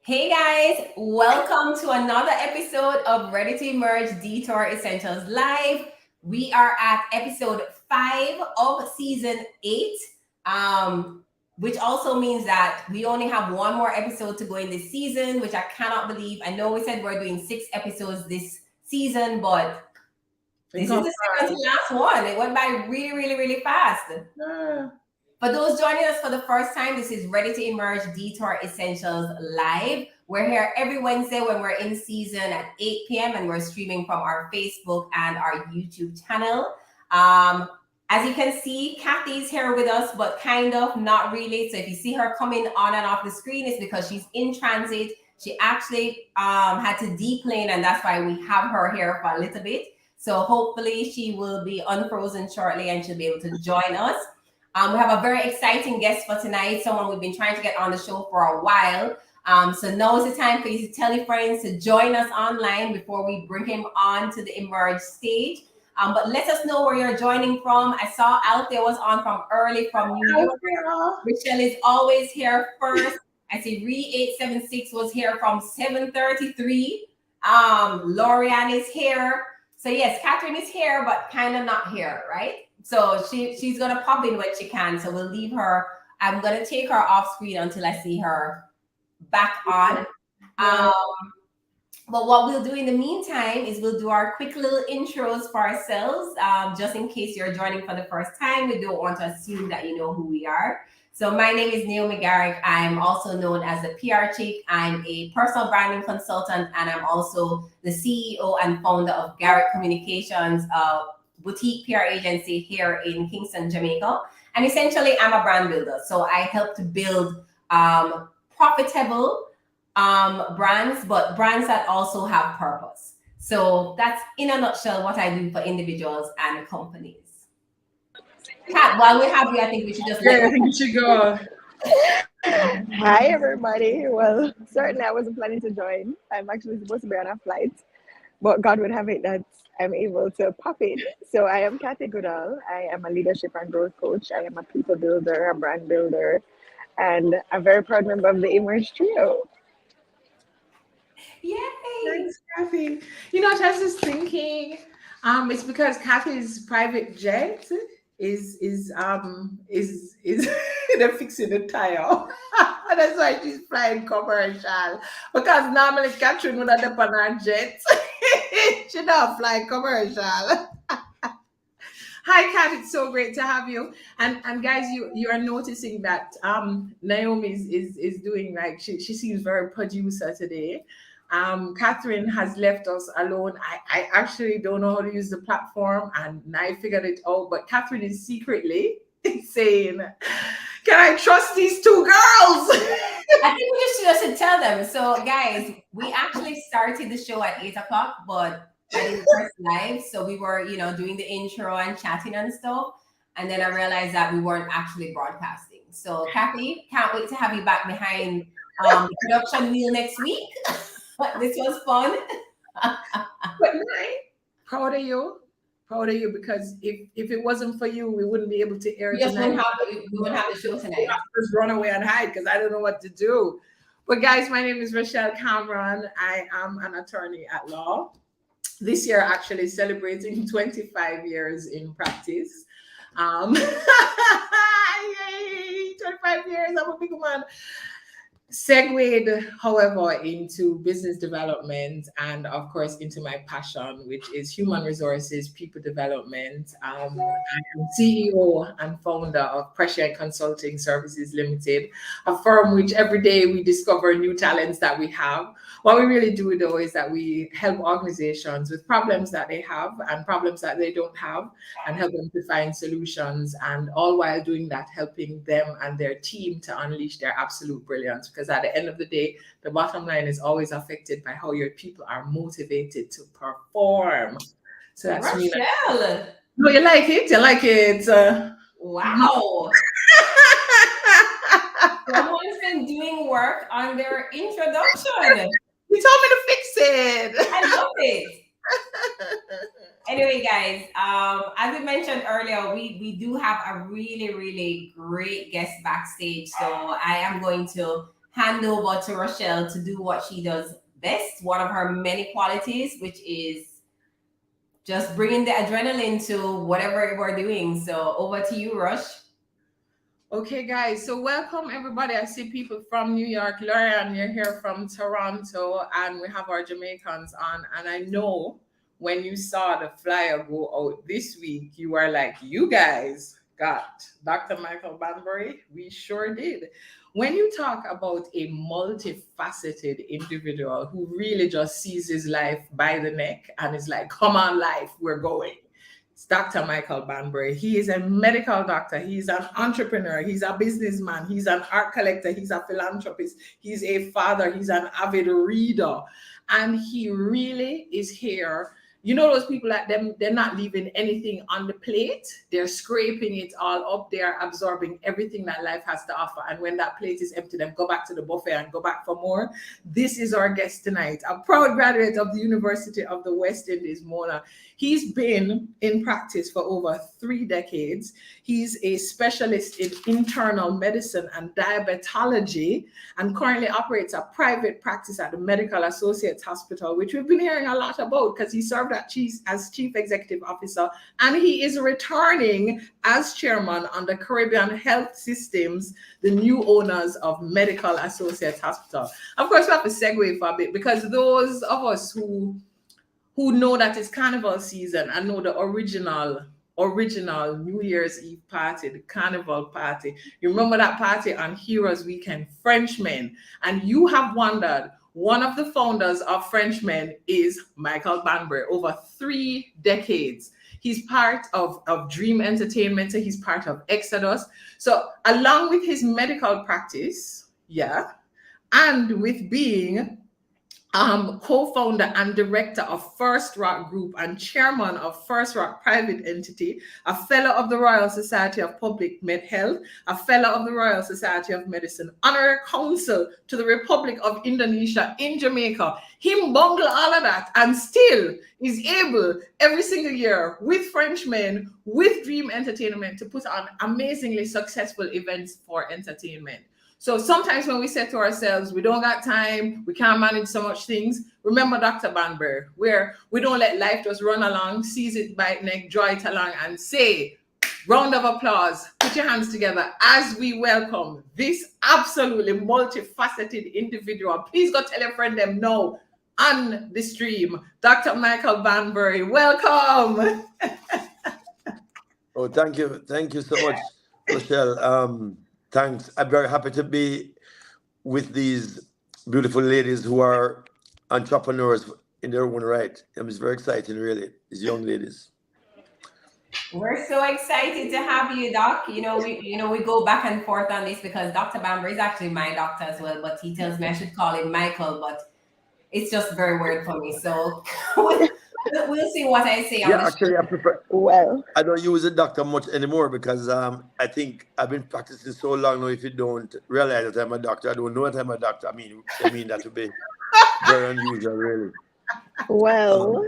Hey guys, welcome to another episode of Ready to Emerge Detour Essentials Live. We are at episode 5 of season 8, which also means that we only have one more episode to go in this season, which I cannot believe. I know we said we're doing 6 episodes this season, but this is the second to last one. It went by really, really, really fast. For those joining us for the first time, this is Ready to Emerge Detour Essentials Live. We're here every Wednesday when we're in season at 8 p.m. and we're streaming from our Facebook and our YouTube channel. As you can see, Kathy's here with us, but kind of not really. So if you see her coming on and off the screen, it's because she's in transit. She actually had to deplane, and that's why we have her here for a little bit. So hopefully she will be unfrozen shortly and she'll be able to join us. We have a very exciting guest for tonight, someone we've been trying to get on the show for a while. So now is the time for you to tell your friends to join us online before we bring him on to the Emerge stage. But let us know where you're joining from. I saw Althea was on from early from New York. Michelle is always here first. I see Re876 was here from 7:33. Lorianne is here. So yes, Catherine is here, but kind of not here, right? So she's gonna pop in when she can. So we'll leave her. I'm gonna take her off screen until I see her back on. But what we'll do in the meantime is we'll do our quick little intros for ourselves, just in case you're joining for the first time. We don't want to assume that you know who we are. So my name is Naomi Garrick. I'm also known as the PR chick. I'm a personal branding consultant, and I'm also the CEO and founder of Garrick Communications, boutique PR agency here in Kingston, Jamaica. And essentially, I'm a brand builder. So I help to build profitable brands, but brands that also have purpose. So that's in a nutshell what I do for individuals and companies. Kat, while we have you, I think we should just I think we should go. Hi everybody. Well, certainly I wasn't planning to join. I'm actually supposed to be on a flight, but God would have it that I'm able to pop in. So I am Kathy Goodall. I am a leadership and growth coach. I am a people builder, a brand builder, and a very proud member of the Emerge Trio. Yay! Thanks, Kathy. You know, I was just thinking, it's because Kathy's private jet is they're fixing the tire. That's why she's flying commercial. Because normally Catherine would have done on her jet. She don't fly commercial. Hi, Kat. It's so great to have you. And guys, you are noticing that Naomi is doing like she seems very producer today. Catherine has left us alone. I actually don't know how to use the platform, and I figured it out. But Catherine is secretly saying, "Can I trust these two girls?" I think we just should tell them. So, guys, we actually started the show at 8:00, but I didn't press live. So we were, doing the intro and chatting and stuff. And then I realized that we weren't actually broadcasting. So, Kathy, can't wait to have you back behind the production wheel next week. This was fun. But proud of you. Proud of you, because if it wasn't for you, we wouldn't be able to air tonight. We wouldn't have the show tonight. Just run away and hide because I don't know what to do. But guys, my name is Rochelle Cameron. I am an attorney at law. This year, actually celebrating 25 years in practice. Yay, 25 years, I'm a big man. Segued, however, into business development and, of course, into my passion, which is human resources, people development. I'm CEO and founder of Pressure Consulting Services Limited, a firm which every day we discover new talents that we have. What we really do, though, is that we help organizations with problems that they have and problems that they don't have, and help them to find solutions, and all while doing that, helping them and their team to unleash their absolute brilliance. Because at the end of the day, the bottom line is always affected by how your people are motivated to perform. So that's Rochelle. Really. No, you like it? You like it? Wow. Someone's been doing work on their introduction. You told me to fix it. I love it. Anyway, guys, as we mentioned earlier, we do have a really, really great guest backstage. So I am going to hand over to Rochelle to do what she does best, one of her many qualities, which is just bringing the adrenaline to whatever we're doing. So over to you, Rush. Okay, guys. So welcome everybody. I see people from New York. Lorian, you're here from Toronto, and we have our Jamaicans on. And I know when you saw the flyer go out this week, you were like, you guys got Dr. Michael Banbury. We sure did. When you talk about a multifaceted individual who really just sees his life by the neck and is like, come on, life, we're going. It's Dr. Michael Banbury. He is a medical doctor. He's an entrepreneur. He's a businessman. He's an art collector. He's a philanthropist. He's a father. He's an avid reader. And he really is here. You know those people like them, they're not leaving anything on the plate. They're scraping it all up. They're absorbing everything that life has to offer. And when that plate is empty, then go back to the buffet and go back for more. This is our guest tonight, a proud graduate of the University of the West Indies, Mona. He's been in practice for over 3 decades. He's a specialist in internal medicine and diabetology and currently operates a private practice at the Medical Associates Hospital, which we've been hearing a lot about because he served as chief executive officer, and he is returning as chairman on the Caribbean Health Systems, the new owners of Medical Associates Hospital. Of course, we have to segue for a bit because those of us who know that it's carnival season and know the original New Year's Eve party, the carnival party. You remember that party on Heroes Weekend, Frenchmen, and you have wondered, one of the founders of Frenchmen is Michael Banbury, over 3 decades. He's part of Dream Entertainment, so he's part of Exodus. So along with his medical practice, and with being co-founder and director of FirstRock Group and chairman of FirstRock Private Entity, a fellow of the Royal Society of Public Med Health, a fellow of the Royal Society of Medicine, honorary counsel to the Republic of Indonesia in Jamaica. Him bungle all of that and still is able every single year with Frenchmen, with Dream Entertainment to put on amazingly successful events for entertainment. So sometimes when we say to ourselves, we don't got time, we can't manage so much things, remember Dr. Banbury, where we don't let life just run along, seize it by neck, draw it along, and say, round of applause, put your hands together as we welcome this absolutely multifaceted individual. Please go tell your friend them no on the stream. Dr. Michael Banbury, welcome. Oh, thank you. Thank you so much, Rochelle. Thanks. I'm very happy to be with these beautiful ladies who are entrepreneurs in their own right. It's very exciting, really, these young ladies. We're so excited to have you, Doc. We go back and forth on this because Dr. Banbury is actually my doctor as well, but he tells me I should call him Michael, but it's just very weird for me. So we'll see what I say. Yeah, actually, I prefer. Well, I don't use a doctor much anymore because I think I've been practicing so long now. If you don't realize that I'm a doctor, I don't know that I'm a doctor. I mean that to be very unusual, really. well,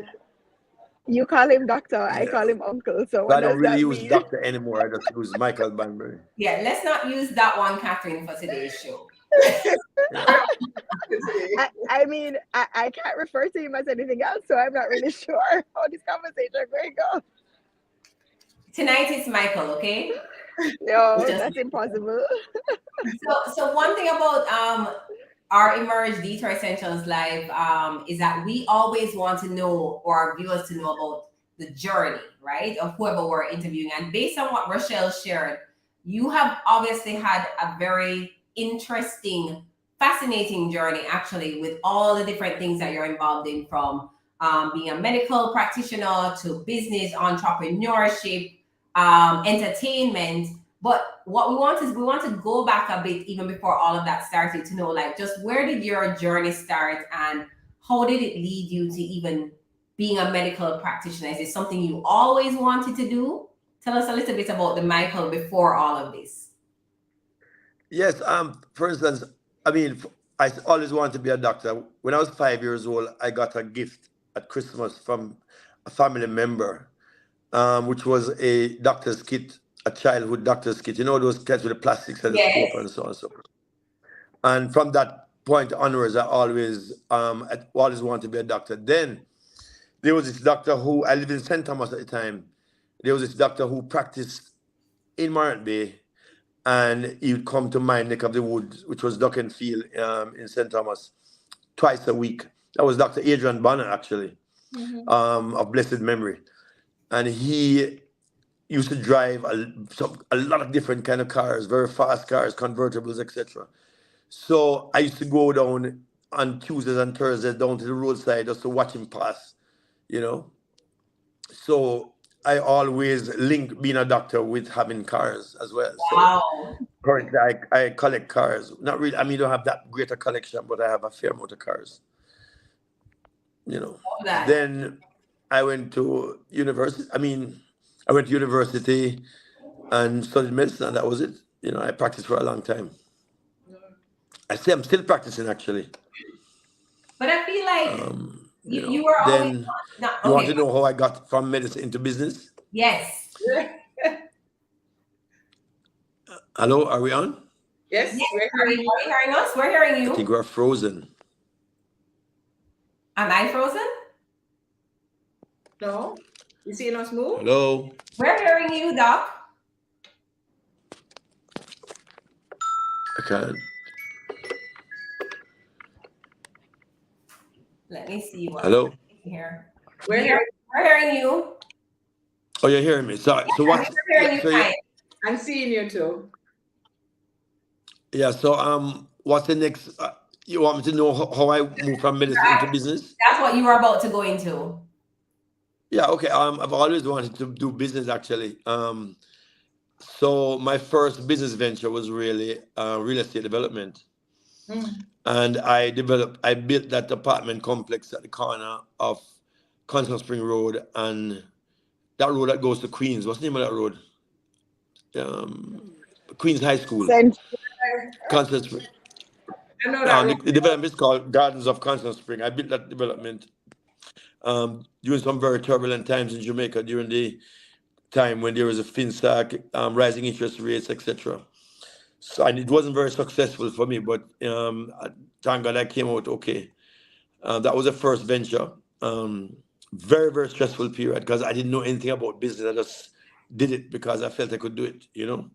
you call him doctor, I Yeah. call him uncle. So But what I don't does really that use mean? doctor anymore. I just use Michael Banbury. Yeah, let's not use that one, Catherine, for today's show. I mean, I can't refer to him as anything else, so I'm not really sure how this conversation is going to go. Tonight it's Michael, okay? No, that's impossible. So one thing about our Emerge Detour Essentials Live is that we always want to know, or our viewers to know about the journey, right, of whoever we're interviewing. And based on what Rochelle shared, you have obviously had a very interesting, fascinating journey, actually, with all the different things that you're involved in, from being a medical practitioner to business, entrepreneurship, entertainment. But what we want to go back a bit even before all of that started to know, like, just where did your journey start and how did it lead you to even being a medical practitioner? Is it something you always wanted to do? Tell us a little bit about the Michael before all of this. Yes. For instance, I mean, I always wanted to be a doctor. When I was 5 years old, I got a gift at Christmas from a family member, which was a doctor's kit, a childhood doctor's kit. You know those kits with the plastic stethoscope and so on and so forth. And from that point onwards, I always wanted to be a doctor. Then there was this doctor who, I lived in St. Thomas at the time. There was this doctor who practiced in Morant Bay, and he would come to my neck of the woods, which was Duck and Field in St. Thomas, twice a week. That was Dr. Adrian Bonner, actually, of blessed memory. And he used to drive a lot of different kind of cars, very fast cars, convertibles, etc. So I used to go down on Tuesdays and Thursdays down to the roadside just to watch him pass, you know. So I always link being a doctor with having cars as well. Wow. So currently I collect cars. Not really, I mean, I don't have that great a collection, but I have a fair amount of cars, you know. That. Then I went to university. I went to university and studied medicine, and that was it. You know, I practiced for a long time. I say I'm still practicing, actually. But I feel like You you know, were always then not, you want okay. to know how I got from medicine into business? Yes. Hello, are we on? Yes, Yes. we're Are you hearing us? We're hearing I you. think we're frozen. Am I frozen? No, you seeing us move? Hello. We're hearing you, Doc. I can't. Let me see what Hello. here. We're here. We're hearing you. Oh, you're hearing me. Sorry. So what? We're hearing you So fine. I'm seeing you too. yeah. So what's the next? You want me to know how I move from medicine into business? That's what you were about to go into. Yeah. Okay. I've always wanted to do business, actually. So my first business venture was really real estate development. And I built that apartment complex at the corner of Constant Spring Road and that road that goes to Queens. What's the name of that road? Queens High School. Constant Spring. I know that. The development is called Gardens of Constant Spring. I built that development during some very turbulent times in Jamaica during the time when there was a FinSAC, rising interest rates, etc. So, and it wasn't very successful for me, but thank God I came out okay. That was the first venture. Very, very stressful period because I didn't know anything about business. I just did it because I felt I could do it, you know.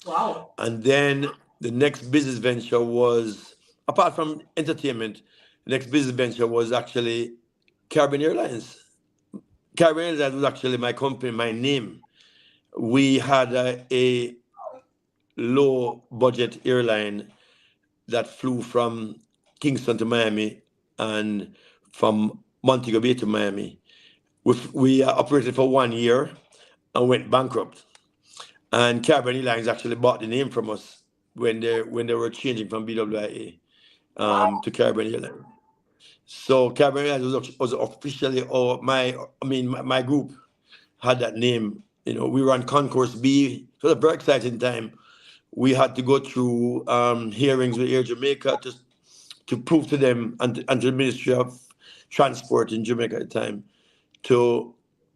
Wow. And then the next business venture was, apart from entertainment, the next business venture was actually Caribbean Airlines. Caribbean Airlines was actually my company, my name. We had a low budget airline that flew from Kingston to Miami and from Montego Bay to Miami. We operated for 1 year and went bankrupt. And Caribbean Airlines actually bought the name from us when they were changing from BWIA to Caribbean Airlines. So Caribbean Airlines was officially my group had that name. You know, we were on Concourse B. It was a very exciting time. We had to go through hearings with Air Jamaica to prove to them and to the Ministry of Transport in Jamaica at the time to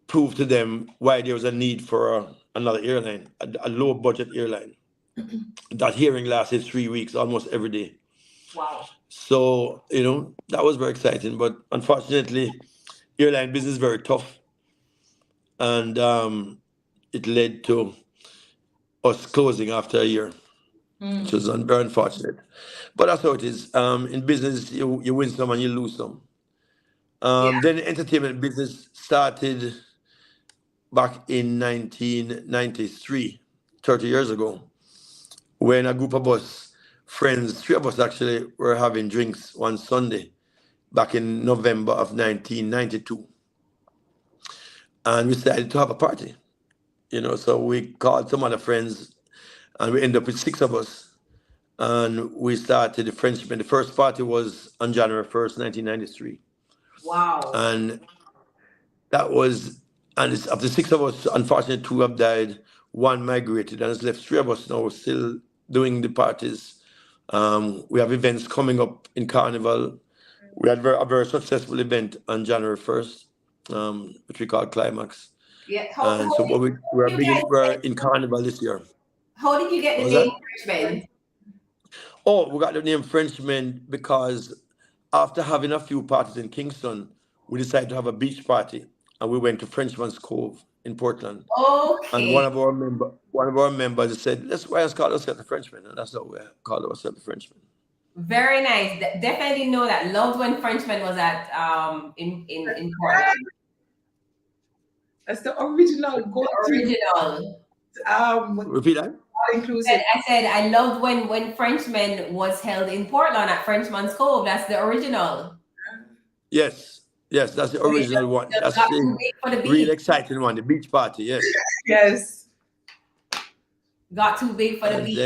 prove to them why there was a need for another airline, a low budget airline. That hearing lasted 3 weeks, almost every day. Wow. So, you know, that was very exciting. But unfortunately, airline business is very tough. And it led to us closing after a year, which was very unfortunate. But that's how it is. In business, you win some and you lose some. Then the entertainment business started back in 1993, 30 years ago, when a group of us, friends, 3 of us actually, were having drinks one Sunday back in November of 1992. And we decided to have a party, you know, so we called some other friends and we ended up with 6 of us. And we started the friendship. And the first party was on January 1st, 1993. Wow. And that was, and it's, of the 6 of us, unfortunately 2 have died, 1 migrated, and it's left 3 of us now still doing the parties. We have events coming up in Carnival. We had a very successful event on January 1st, which we call Climax. Yeah. And so we're in Carnival this year. How did you get the What was name that? Richmond? Oh, we got the name Frenchman because after having a few parties in Kingston, we decided to have a beach party, and we went to Frenchman's Cove in Portland. And Okay. one of our members said, let's call ourselves the Frenchman," and that's how we called ourselves the Frenchman. Very nice. Definitely know that. Loved when Frenchman was at in Portland. That's the original go-to Original. Repeat that. inclusive. I said I loved when Frenchman was held in Portland at Frenchman's Cove. That's the original. Yes, that's the original one. Just That's got too the big for the real beach. exciting one, the beach party. Yes. Yes. Got too big for the And beach.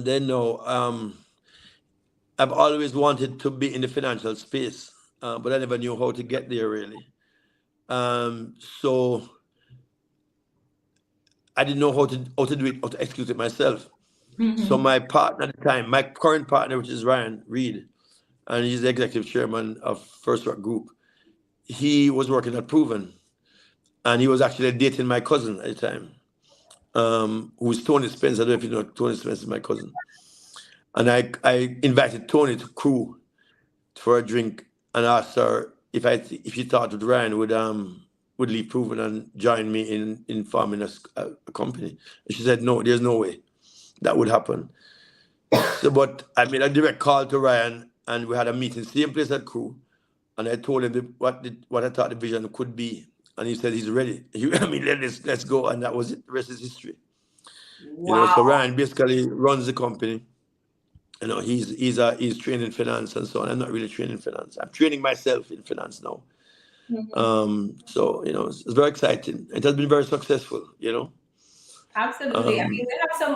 then no, I've always wanted to be in the financial space, but I never knew how to get there really. So I didn't know how to do it, how to execute it myself. So my partner at the time, my current partner, which is Ryan Reed, and he's the executive chairman of FirstRock Group, he was working at Proven, and he was actually dating my cousin at the time, who's Tony Spence. I don't know if you know Tony Spence is my cousin. And I invited Tony to crew for a drink and asked her if she thought that Ryan would leave Proven and join me in forming a company. And she said, no, there's no way that would happen. So, but I made a direct call to Ryan, and we had a meeting, same place at crew. And I told him what I thought the vision could be. And he said he's ready. Let's go. And that was it. The rest is history. Wow. So Ryan basically runs the company. He's trained in finance and so on. I'm not really trained in finance. I'm training myself in finance now. So it's very exciting. It has been very successful. Absolutely. I mean,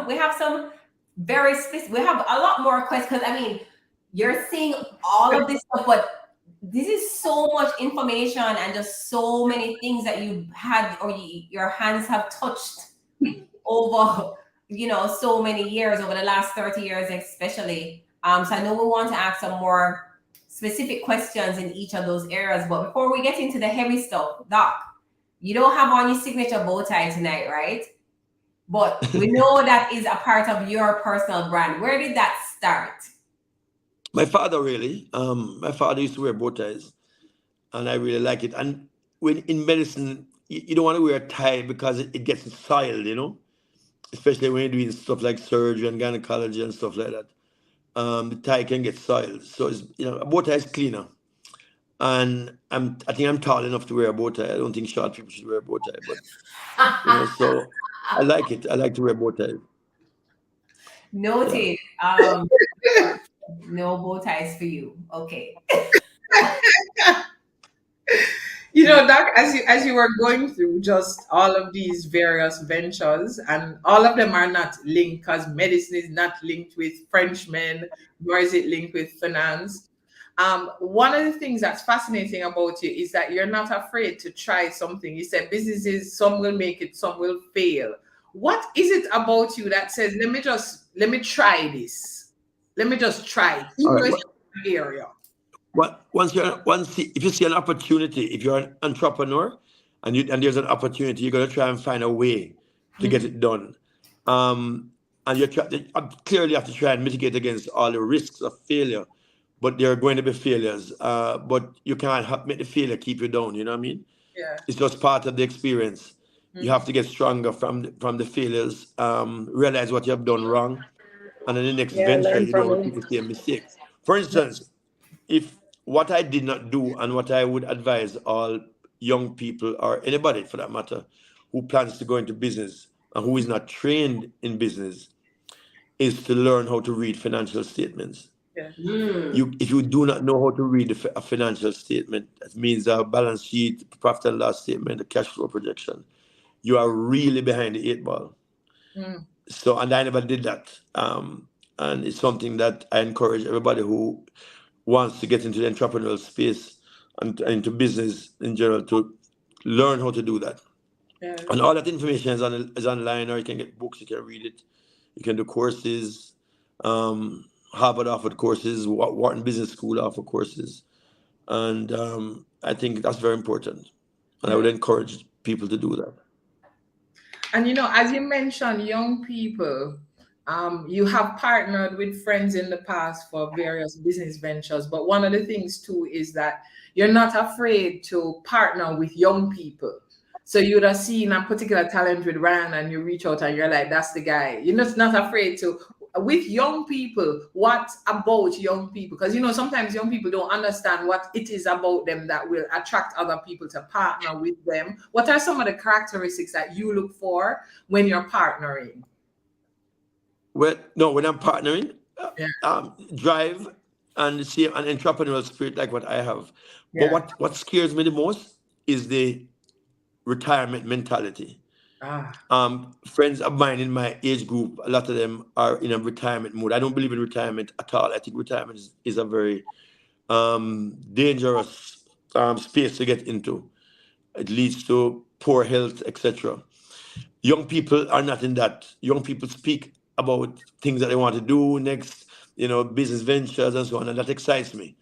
we have some very specific. We have a lot more questions because I mean, you're seeing all of this stuff, but this is so much information and just so many things that you had or your hands have touched over so many years, over the last 30 years especially. So I know we want to ask some more specific questions in each of those areas, but before we get into the heavy stuff, Doc, you don't have on your signature bow tie tonight, right? But we know that is a part of your personal brand. Where did that start? My father really. My father used to wear bow ties, and I really like it. And when in medicine, you don't want to wear a tie because it gets soiled, especially when you're doing stuff like surgery and gynecology and stuff like that. The tie can get soiled, so it's a bow tie is cleaner. And I think I'm tall enough to wear a bow tie. I don't think short people should wear a bow tie, but so I like it. I like to wear bow ties. Noted. No bow ties for you. Okay. Doc, as you were going through just all of these various ventures, and all of them are not linked because medicine is not linked with Frenchmen, nor is it linked with finance. One of the things that's fascinating about you is that you're not afraid to try something. You said businesses, some will make it, some will fail. What is it about you that says, let me try this. Let me just try it. All right. Area. If you see an opportunity, if you're an entrepreneur and there's an opportunity, you're going to try and find a way to get it done. And you clearly have to try and mitigate against all the risks of failure, but there are going to be failures. But you can't make the failure keep you down. You know what I mean? Yeah. It's just part of the experience. You have to get stronger from the failures, realize what you have done wrong, and in the next venture, you don't repeat the same mistakes. For instance, if what I did not do and what I would advise all young people or anybody for that matter who plans to go into business and who is not trained in business is to learn how to read financial statements. Yeah. If you do not know how to read a financial statement, that means a balance sheet, profit and loss statement, a cash flow projection, you are really behind the 8 ball. So, and I never did that. And it's something that I encourage everybody who wants to get into the entrepreneurial space and into business in general to learn how to do that. Yeah. And all that information is online, or you can get books, you can read it, you can do courses. Harvard offered courses, Wharton Business School offered courses. And I think that's very important. And I would encourage people to do that. And as you mentioned, young people, You have partnered with friends in the past for various business ventures, but one of the things too is that you're not afraid to partner with young people. So you'd have seen a particular talent with Ryan and you reach out and you're like, that's the guy. You're just not afraid to, with young people, what about young people? Because, sometimes young people don't understand what it is about them that will attract other people to partner with them. What are some of the characteristics that you look for when you're partnering? When I'm partnering, Yeah. drive and see an entrepreneurial spirit like what I have. But Yeah. what scares me the most is the retirement mentality. Friends of mine in my age group, a lot of them are in a retirement mode. I don't believe in retirement at all. I think retirement is a very dangerous space to get into. It leads to poor health, etc. Young people are not in that. Young people speak about things that they want to do next, business ventures and so on, and that excites me.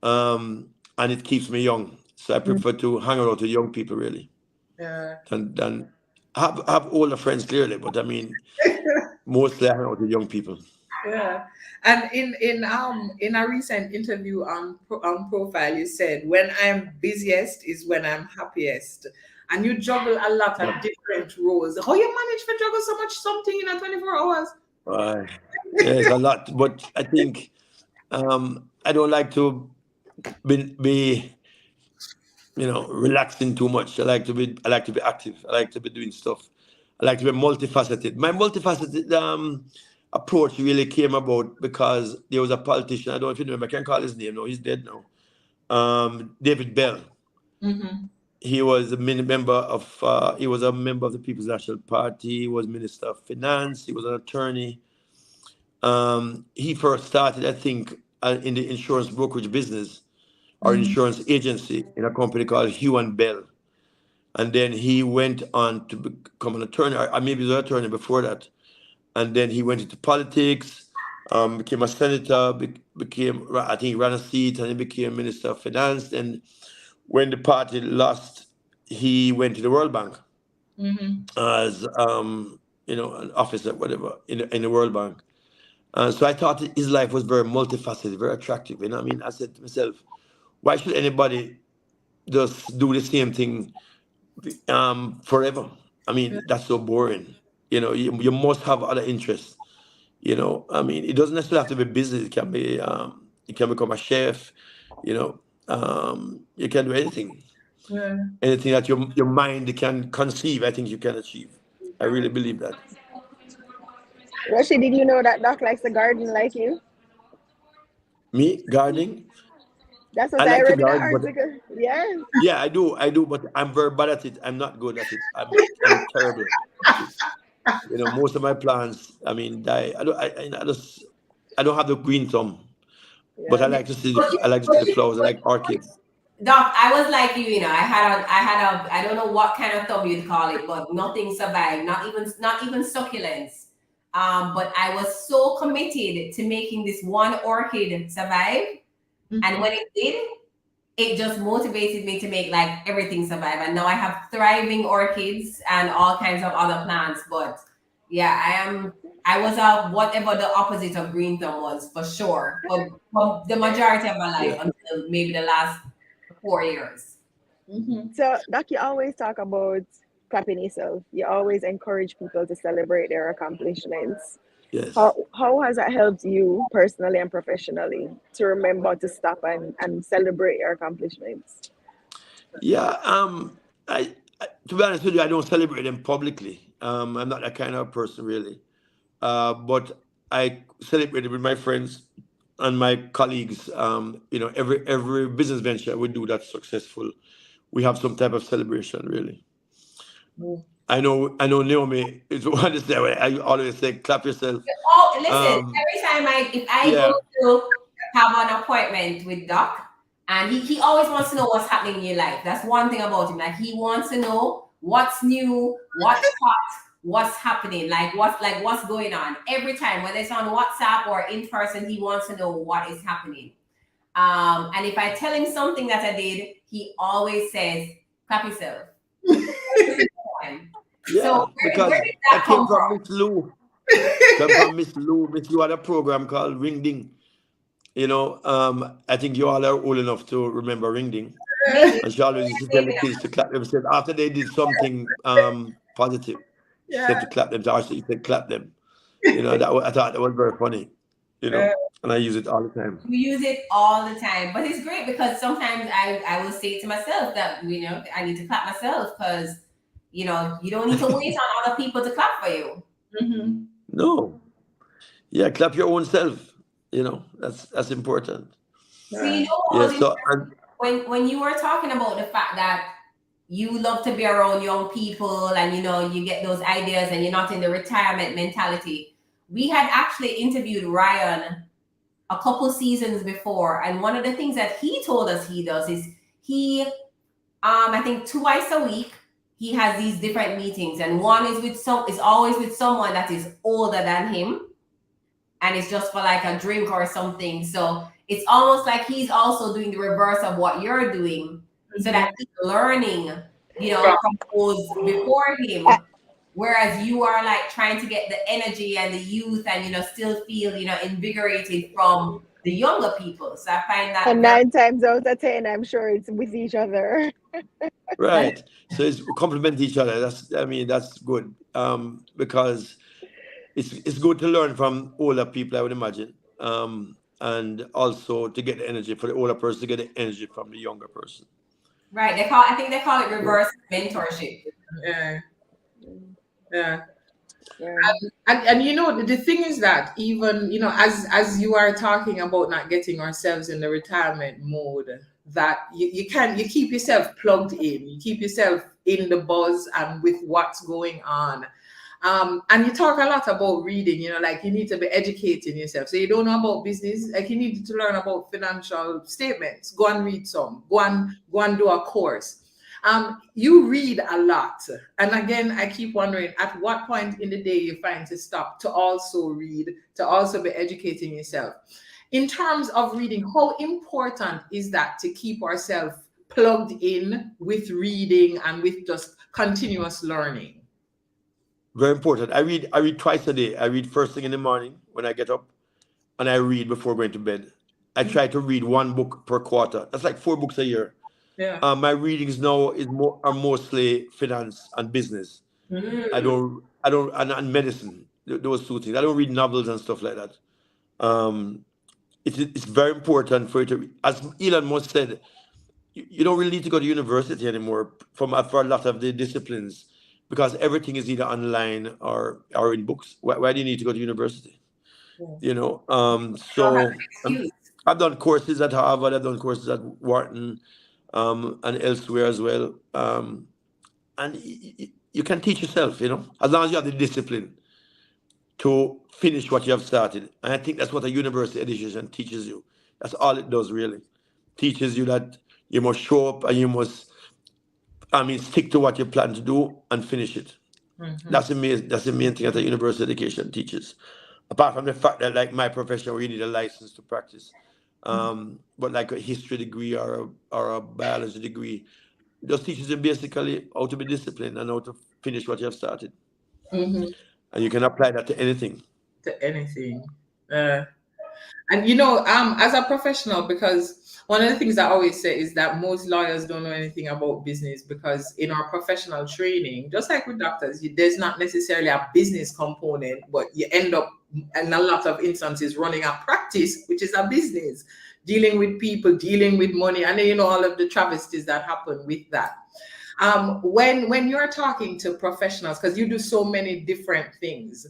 And it keeps me young. So I prefer to hang around with young people really. Yeah. Than have older friends clearly, but I mean mostly I hang out with young people. Yeah. And in a recent interview on Profile, you said, "When I'm busiest is when I'm happiest." And you juggle a lot of different roles. How you manage to juggle so much something in a 24 hours? Yeah, it's a lot, but I think I don't like to be relaxing too much. I like to be active. I like to be doing stuff. I like to be multifaceted. My multifaceted approach really came about because there was a politician. I don't know if you know him. I can't call his name. No, he's dead now. David Bell. Mm-hmm. He was a member of. He was a member of the People's National Party. He was Minister of Finance. He was an attorney. He first started, I think, in the insurance brokerage business or insurance agency in a company called Hugh and Bell. And then he went on to become an attorney, or maybe he was an attorney before that. And then he went into politics, became a senator, I think he ran a seat, and he became Minister of Finance. And when the party lost, he went to the World Bank as, an officer, whatever, in the World Bank. So I thought his life was very multifaceted, very attractive. I mean, I said to myself, why should anybody just do the same thing forever? I mean, that's so boring. You must have other interests. I mean, it doesn't necessarily have to be business. It can be, you can become a chef. You can do anything. Yeah. Anything that your mind can conceive, I think you can achieve. I really believe that. Roshi, did you know that Doc likes to garden like you? Me gardening, That's I what I like to read in the garden, but article. Yes. yeah, I do, but I'm very bad at it. I'm not good at it. I'm terrible at it. Most of my plants, I mean, die. I don't have the green thumb, but Yeah. I like to see the flowers. I like orchids. Doc, I was like you, I don't know what kind of thumb you'd call it, but nothing survived, not even succulents. But I was so committed to making this one orchid survive. And when it did, it just motivated me to make like everything survive. And now I have thriving orchids and all kinds of other plants. But yeah, I was a whatever the opposite of green thumb was for sure. But for the majority of my life Yeah. until maybe the last 4 years. So, Doc, you always talk about clapping yourself. You always encourage people to celebrate their accomplishments. Yes. How has that helped you personally and professionally to remember to stop and celebrate your accomplishments? Yeah. To be honest with you, I don't celebrate them publicly. I'm not that kind of person, really. But I celebrate it with my friends and my colleagues. Every business venture we do that's successful, we have some type of celebration, really. I know Naomi is one to say, I always say, clap yourself. Oh, listen, Um, every time if I yeah, go to have an appointment with Doc, and he always wants to know what's happening in your life. That's one thing about him. Like he wants to know what's new, what's hot, what's happening, what's going on. Every time, whether it's on WhatsApp or in person, he wants to know what is happening. And if I tell him something that I did, he always says, clap yourself. yeah, So where because did I that came come from from? Miss Lou. Come from Miss Lou. Miss Lou had a program called Ring Ding. I think you all are old enough to remember Ring Ding. Maybe. And she always used to tell the kids to clap themselves after they did something positive. She said Yeah. to clap them. So she said clap them. I thought that was very funny. Uh, And I use it all the time. We use it all the time, but it's great because sometimes I will say to myself that I need to clap myself because you don't need to wait on other people to clap for you. mhm. No, yeah, clap your own self. That's important. So you know what Yeah. was So and when you were talking about the fact that you love to be around young people and you get those ideas and you're not in the retirement mentality. We had actually interviewed Ryan a couple seasons before, and one of the things that he told us he does is he I think twice a week he has these different meetings, and one is always with someone that is older than him, and it's just for like a drink or something. So it's almost like he's also doing the reverse of what you're doing, so that he's learning, from those before him. Whereas you are like trying to get the energy and the youth and still feel invigorated from the younger people. So I find that And very 9 times out of 10, I'm sure it's with each other. right. So it's complement each other. That's good. Because it's good to learn from older people, I would imagine. And also to get the energy for the older person to get the energy from the younger person. right. I think they call it reverse mentorship. Yeah. Yeah. Yeah. And the thing is that even as you are talking about not getting ourselves in the retirement mode, that you keep yourself plugged in, you keep yourself in the buzz and with what's going on. And you talk a lot about reading, like you need to be educating yourself. So you don't know about business, like you need to learn about financial statements. Go and read some. Go and do a course. You read a lot. And again, I keep wondering at what point in the day you find to stop to also read, to also be educating yourself. In terms of reading, how important is that to keep ourselves plugged in with reading and with just continuous learning? Very important. I read twice a day. I read first thing in the morning when I get up, and I read before going to bed. I try to read one book per quarter. That's like 4 books a year. Yeah. My readings now are mostly finance and business. I don't and medicine. Those two things. I don't read novels and stuff like that. Um, it's very important for you to, as Elon Musk said, you don't really need to go to university anymore for a lot of the disciplines, because everything is either online or in books. Why do you need to go to university? Don't have So an excuse. I've done courses at Harvard, I've done courses at Wharton, and elsewhere as well. And you can teach yourself, as long as you have the discipline to finish what you have started. And I think that's what a university education teaches you. That's all it does, really. Teaches you that you must show up and you must, stick to what you plan to do and finish it. Mhm. That's the main thing that a university education teaches. Apart from the fact that, like my profession, where you need a license to practice, but like a history degree or a biology degree, just teaches you basically how to be disciplined and how to finish what you have started, Mhm. and you can apply that to anything. To anything. And as a professional, because one of the things I always say is that most lawyers don't know anything about business, because in our professional training, just like with doctors, there's not necessarily a business component, but you end up in a lot of instances running a practice, which is a business, dealing with people, dealing with money, and then all of the travesties that happen with that. When you're talking to professionals, because you do so many different things,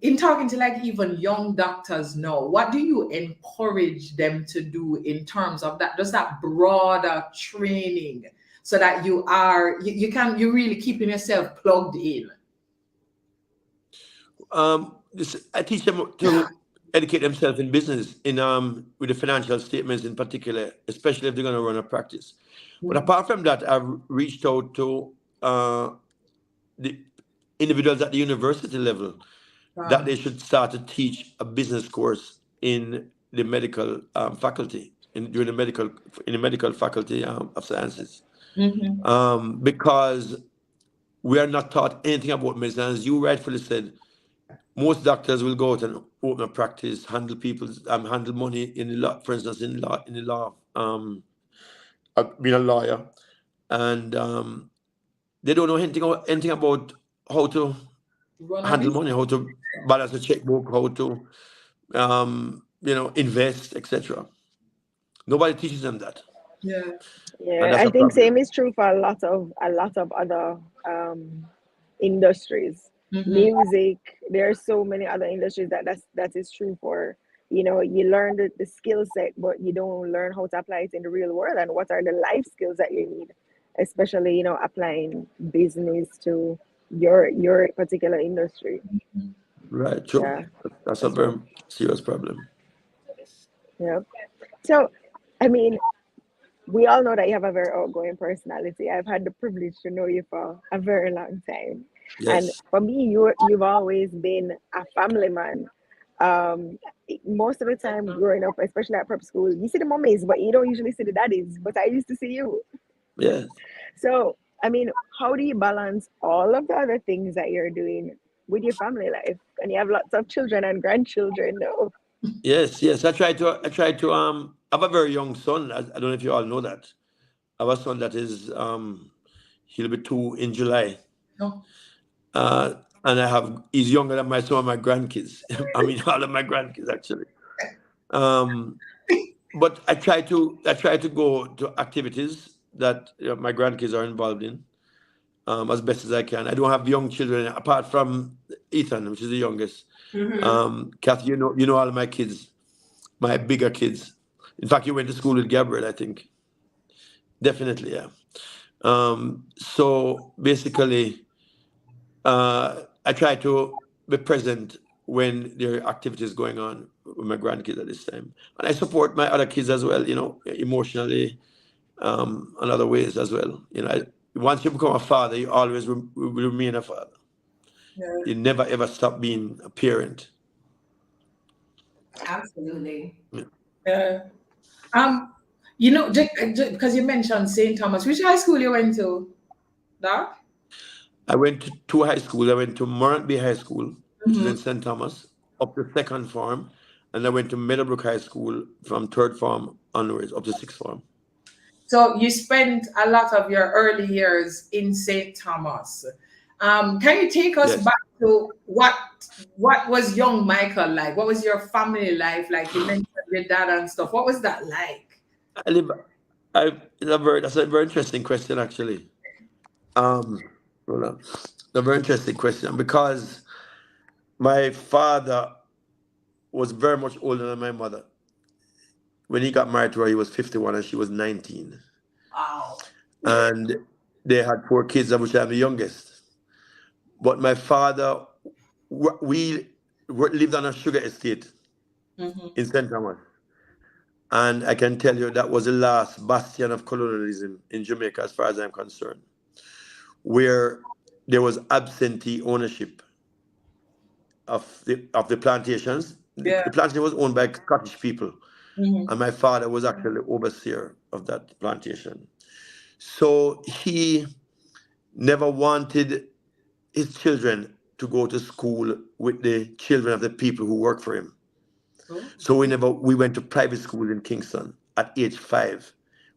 in talking to like even young doctors now, what do you encourage them to do in terms of that, just that broader training, so that you're really keeping yourself plugged in? I teach them to educate themselves in business, with the financial statements in particular, especially if they're going to run a practice. But apart from that, I've reached out to the individuals at the university level that they should start to teach a business course in the medical faculty, during in the medical faculty of sciences, because we are not taught anything about medicine. As you rightfully said, most doctors will go out and open a practice, handle people's handle money in the law, for instance, in the law, being a lawyer, and they don't know anything about how to Run a handle business. money, how to balance a checkbook, how to invest, etc. Nobody teaches them that, Yeah. and Yeah, that's I a think problem. same is true for a lot of other industries. Mm-hmm. Music, there are so many other industries that is true for. You learn the skill set, but you don't learn how to apply it in the real world and what are the life skills that you need, especially applying business to your particular industry. Right? True. Yeah, That's a that's very true. serious problem. Yeah. So, I mean, we all know that you have a very outgoing personality. I've had the privilege to know you for a very long time. And Yes. for me, you've always been a family man. Um, Most of the time growing up, especially at prep school, you see the mummies, but you don't usually see the daddies. But I used to see you. Yes. So, I mean, how do you balance all of the other things that you're doing with your family life? And you have lots of children and grandchildren, no? Yes. Yes. I try to have a very young son. I don't know if you all know that. I have a son that is he'll be 2 in July. No. Uh, and he's younger than some of my grandkids. I mean, all of my grandkids actually. Um, but I try to go to activities that my grandkids are involved in, as best as I can. I don't have young children apart from Ethan, which is the youngest. Mm-hmm. Kathy, you know all of my kids, my bigger kids. In fact, you went to school with Gabriel, I think. Definitely, yeah. So basically, I try to be present when there are activities going on with my grandkids at this time, and I support my other kids as well. Emotionally, and other ways as well. Once you become a father, you always will remain a father. Yeah. You never ever stop being a parent. Absolutely. Yeah. Yeah. Because you mentioned St. Thomas, which high school you went to, Doc? I went to two high schools. I went to Morantby High School, which is Mm-hmm. in St. Thomas, up to second form, and I went to Meadowbrook High School from third form onwards up to sixth form. So you spent a lot of your early years in St. Thomas. Can you take us Yes. back to what was young Michael like? What was your family life like? You mentioned your dad and stuff. What was that like? I live. That's a very interesting question, actually. Um, hold on. A very interesting question because my father was very much older than my mother. When he got married to her, he was 51 and she was 19. Wow. And they had 4 kids, of which I'm the youngest. But my father, we lived on a sugar estate Mm-hmm. in St. Thomas. And I can tell you that was the last bastion of colonialism in Jamaica, as far as I'm concerned, where there was absentee ownership of the plantations. The, Yeah. the plantation was owned by Scottish people, Mm-hmm. and my father was actually the overseer of that plantation. So he never wanted his children to go to school with the children of the people who work for him. Oh. So we went to private school in Kingston at age 5.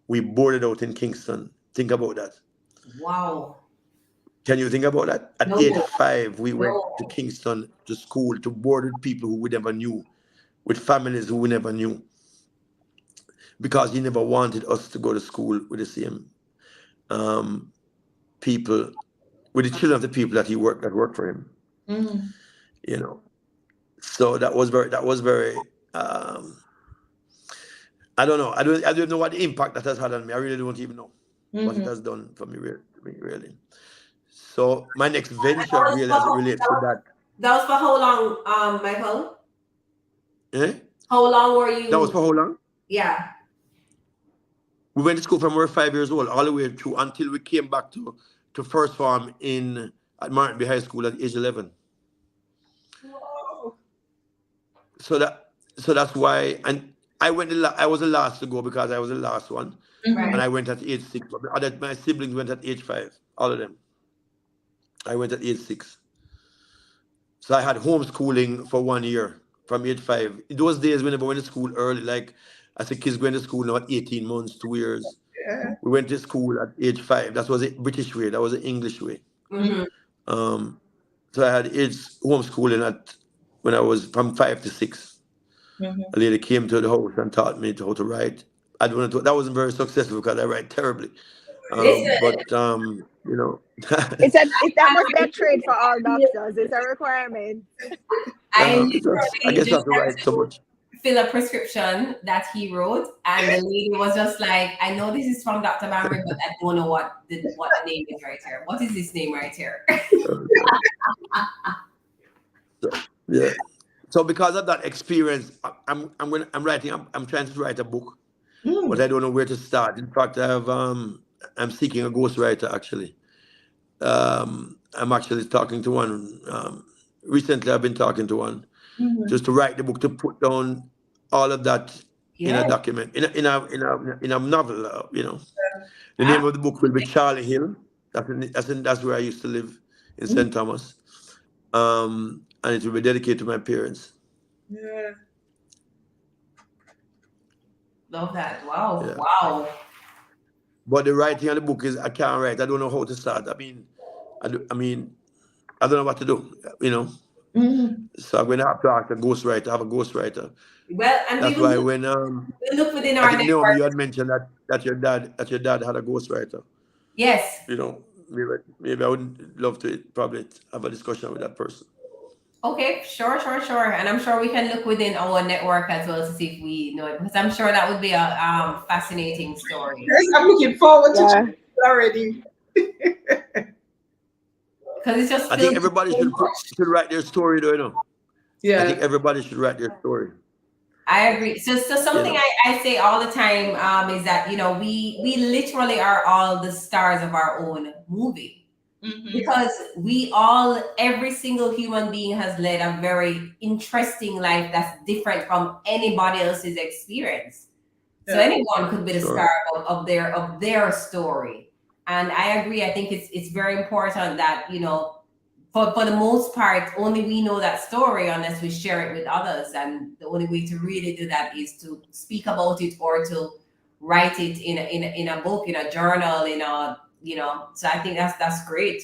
We boarded out in Kingston. Think about that. Wow. Can you think about that? At age No. 5, we went to No. Kingston to school to board with people who we never knew, with families who we never knew, because he never wanted us to go to school with the same um, people, with the children of the people that worked for him. Mm-hmm. You know, so that was very. I don't know. I don't know what the impact that has had on me. I really don't even know what it Mm-hmm. has done for me, really. So my next That venture, was really, for as it how, relates to that, that was for how long, Michael? eh? How long were That was you? for how long? Yeah. We went to school from we were 5 years old all the way through until we came back to first form at Martinby High School at age 11. Wow. So that's why, and I was the last to go because I was the last one, Mm-hmm. and Right. I went at age 6. But my siblings went at age 5, all of them. I went at age 6. So I had homeschooling for 1 year from age 5. In those days, whenever I went to school early, like I said, kids going to school now at 18 months, 2 years. Yeah. We went to school at age 5. That was a British way. That was an English way. Mhm. So I had age homeschooling when I was from 5 to 6. Mhm. A lady came to the house and taught me how to write. I don't know, that wasn't very successful because I write terribly. Listen, But you know, That must be a trade for all doctors. It's a requirement. I I literally guess I just have to write so much. fill a prescription that he wrote, and the lady was just like, "I know this is from Dr. Banbury, but I don't know what the name is right here. What is this name right here?" So, yeah. So because of that experience, I'm trying to write a book, but I don't know where to start. In fact, I'm seeking a ghostwriter actually. I'm actually talking to one. Recently, I've been talking to one just to write the book, to put down all of that in a Yeah. document, in a novel. The name of the book will be Charlie Hill. That's where I used to live in St. Thomas. And it will be dedicated to my parents. Yeah. Love that. Wow. Yeah. Wow. But the writing of the book is I can't write. I don't know how to start. I mean, I don't know what to do. So I'm going to have to ask a ghostwriter. Have a ghostwriter. Well, and That's why when we look within I our think Naomi, network. you had mentioned that your dad had a ghostwriter. Yes. Maybe I would love to probably have a discussion with that person. Okay, sure. And I'm sure we can look within our network as well to see if we know it, because I'm sure that would be a fascinating story. Yes, I'm looking forward to Yeah. it already. Because it's just I think filled with everybody so much. should write their story, though. I Yeah. think everybody should write their story. I agree. So something I say all the time is that, we literally are all the stars of our own movie. Because every single human being has led a very interesting life that's different from anybody else's experience. So Yeah. anyone could be the Sure. star of their story. And I agree. I think it's very important that, for the most part, only we know that story unless we share it with others. And the only way to really do that is to speak about it or to write it in a book, in a journal, so I think that's great.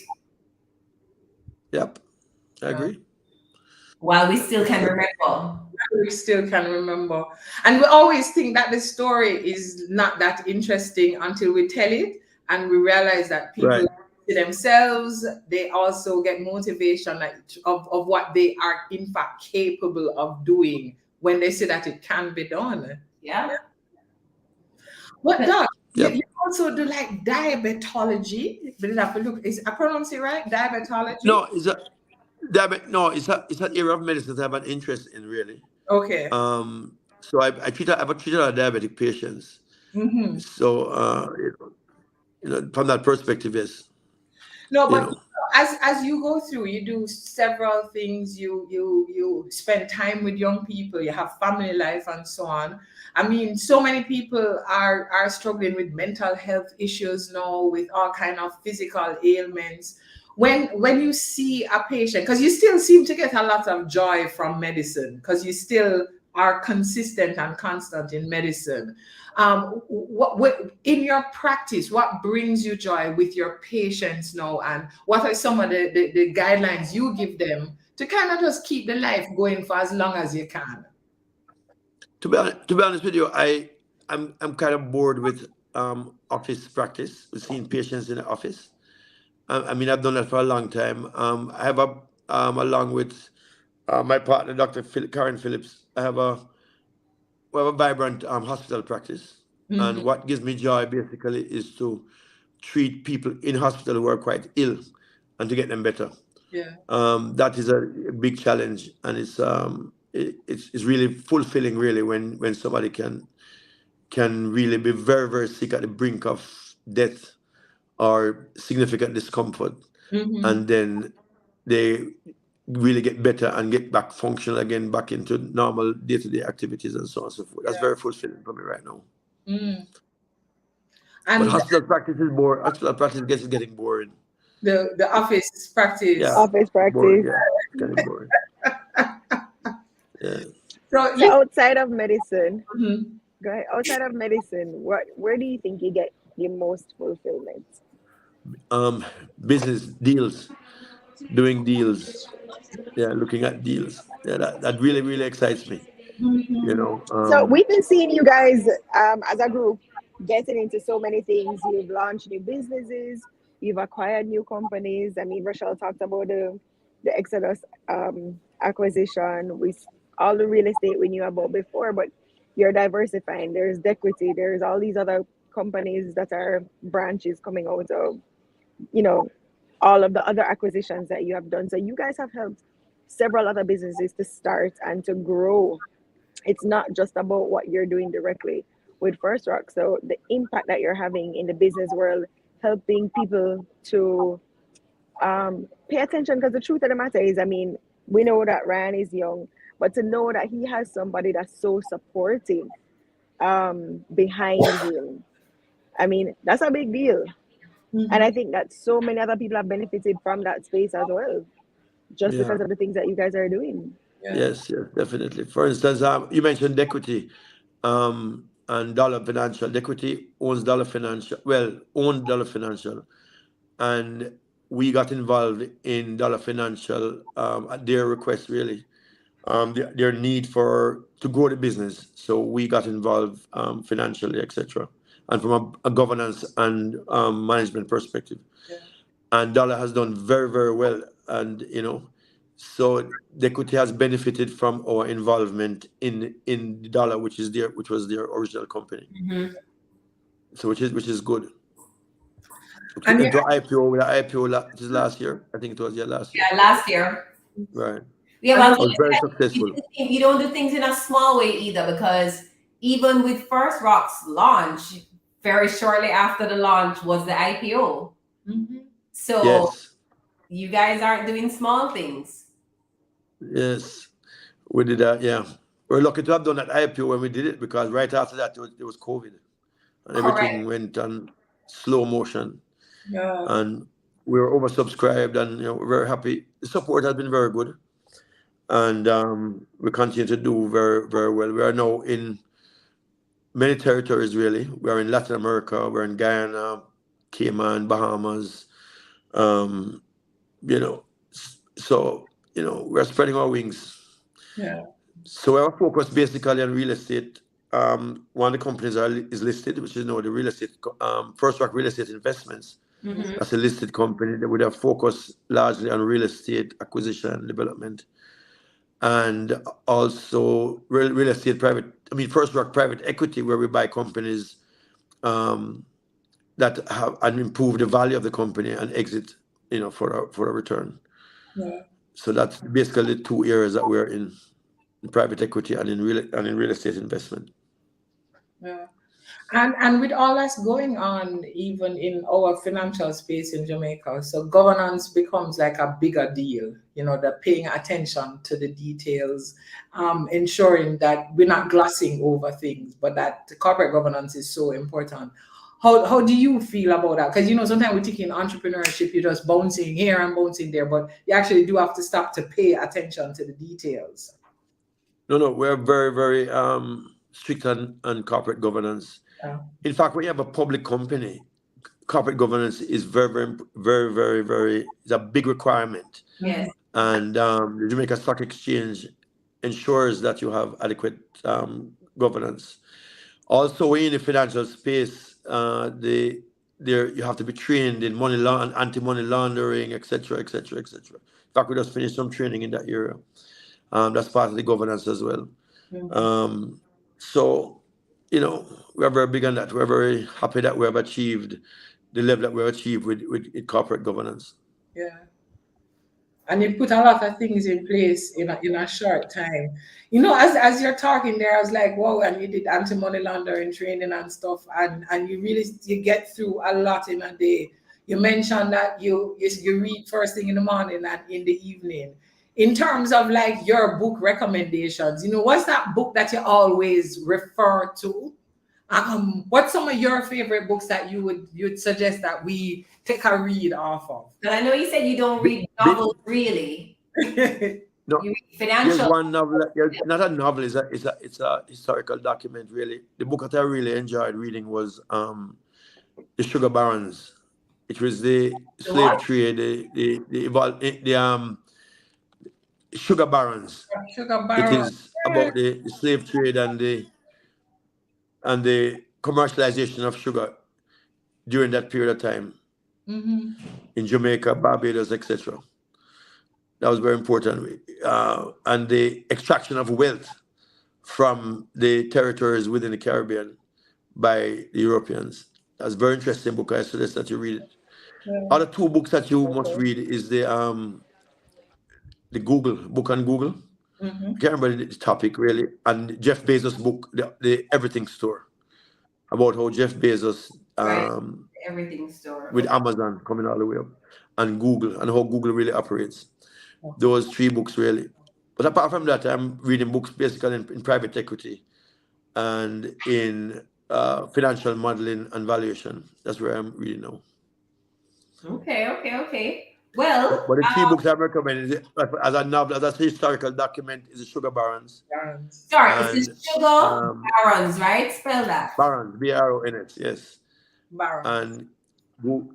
Yep, I agree. While we still can remember. We still can remember. And we always think that the story is not that interesting until we tell it and we realize that people Right. themselves, they also get motivation of what they are in fact capable of doing when they say that it can be done. Yeah. What doc? Yep. You also do like diabetology. But I have to look. I pronounce it right? Diabetology? No, it's an area of medicine that I have an interest in, really. Okay. So I've treated a lot of diabetic patients. So from that perspective, yes. No, but as you go through, you do several things. You spend time with young people. You have family life and so on. I mean, so many people are struggling with mental health issues now, with all kind of physical ailments. When you see a patient, because you still seem to get a lot of joy from medicine, because you still are consistent and constant in medicine. What in your practice, what brings you joy with your patients now, and what are some of the guidelines you give them to kind of just keep the life going for as long as you can? To be honest with you, I'm kind of bored with office practice, with seeing patients in the office. I mean, I've done that for a long time. I have along with my partner, Dr. Karen Phillips, we have a vibrant hospital practice. And what gives me joy basically is to treat people in hospital who are quite ill and to get them better. Yeah. That is a big challenge, and it's really fulfilling, really, when somebody can really be very, very sick at the brink of death or significant discomfort, and then they really get better and get back functional again, back into normal day-to-day activities and so on and so forth. That's very fulfilling for me right now. And But hospital practice is boring. Hospital practice is getting boring. the office practice. Yeah. Office practice. Boring, yeah. kind of boring. Yeah. So outside of medicine, Mhm. go ahead. Outside of medicine, where do you think you get the most fulfillment? Business deals, doing deals. Yeah, looking at deals. Yeah, that really, really excites me. You know, So we've been seeing you guys as a group getting into so many things. You've launched new businesses, you've acquired new companies. I mean, Rochelle talked about the Exodus acquisition with all the real estate we knew about before, but you're diversifying. There's Dequity, there's all these other companies that are branches coming out of, you know, all of the other acquisitions that you have done. So you guys have helped several other businesses to start and to grow. It's not just about what you're doing directly with FirstRock. So the impact that you're having in the business world, helping people to pay attention, because the truth of the matter is, I mean, we know that Ryan is young, but to know that he has somebody that's so supportive behind him, I mean, that's a big deal. And I think that so many other people have benefited from that space as well, just yeah. because of the things that you guys are doing. Yes, yes, definitely. For instance, you mentioned equity, and Dollar Financial. Equity owns Dollar Financial. Well, owned Dollar Financial, and we got involved in Dollar Financial at their request, really. Their need for to grow the business, so we got involved financially, etc. And from a governance and management perspective, and Dollar has done very, very well, and so the equity has benefited from our involvement in the Dollar, which was their original company. Mhm. So which is good. And Into IPO with IPO this last year. I think it was last year. Yeah, last year. Right. Yeah, And well, it I was very you successful. you don't do things in a small way either, because even with First Rock's launch, very shortly after the launch was the IPO. So Yes. you guys aren't doing small things. Yes. We did that. Yeah. We're lucky to have done that IPO when we did it, because right after that there was COVID and everything Correct. went on slow motion, yeah, and we were oversubscribed, and we're very happy. The support has been very good, and we continue to do very, very well. We are now in many territories, really. We are in Latin America, we're in Guyana, Cayman, Bahamas, um, you know, so, we're spreading our wings. yeah, So our focus basically on real estate. One of the companies is listed, which is the real estate, FirstRock Real Estate Investments. Mhm. That's a listed company that would have focused largely on real estate acquisition and development, and also real estate private. I mean, FirstRock Private Equity, where we buy companies that have and improve the value of the company and exit, for a return. yeah. So that's basically the two areas that we're in private equity and in real estate investment. Yeah. And with all that's going on, even in our financial space in Jamaica, so governance becomes like a bigger deal. They're paying attention to the details, ensuring that we're not glossing over things, but that the corporate governance is so important. How do you feel about that? Because sometimes we think in entrepreneurship, you're just bouncing here and bouncing there, but you actually do have to stop to pay attention to the details. No, we're very, very strict on corporate governance. Yeah. In fact, when you have a public company, corporate governance is very, very, very, very, very, it's a big requirement. Yes. And the Jamaica Stock Exchange ensures that you have adequate governance. Also, when you're in the financial space, you have to be trained in anti-money laundering, etc., etc., etc. In fact, we just finished some training in that area. That's part of the governance as well. So, we're very big on that. We're very happy that we have achieved the level that we've achieved with corporate governance. Yeah. And you put a lot of things in place in a short time. As you're talking there, I was like, wow, and you did anti-money laundering training and stuff, and you get through a lot in a day. You mentioned that you read first thing in the morning and in the evening. In terms of like your book recommendations, what's that book that you always refer to? What's some of your favorite books that you'd suggest that we take a read off of? But I know you said you don't read novels really. No, You read there's financial. one novel, not a novel, it's a historical document, really. The book that I really enjoyed reading was The Sugar Barons. It was the slave What? trade, the sugar barons. Sugar It Baron. is about the slave trade and the commercialization of sugar during that period of time Mm-hmm. in Jamaica, Barbados, etc. That was very important. And the extraction of wealth from the territories within the Caribbean by the Europeans. That's a very interesting book. I suggest that you read it. Yeah. Other two books that you must Okay. read is the Google book on Google. Mm-hmm. I can't remember the topic really. And Jeff Bezos' book, the Everything Store, about how Jeff Bezos Right. Everything store. with Amazon coming all the way up, and Google, and how Google really operates. Okay. Those three books really. But apart from that, I'm reading books basically in private equity and in financial modeling and valuation. That's where I'm reading now. Okay. Well, But the three books I'm recommending as a novel, as a historical document, is The Sugar Barons. Barons. sorry, And it's the sugar barons, right? Spell that. Barons, Barons, yes. Barons. And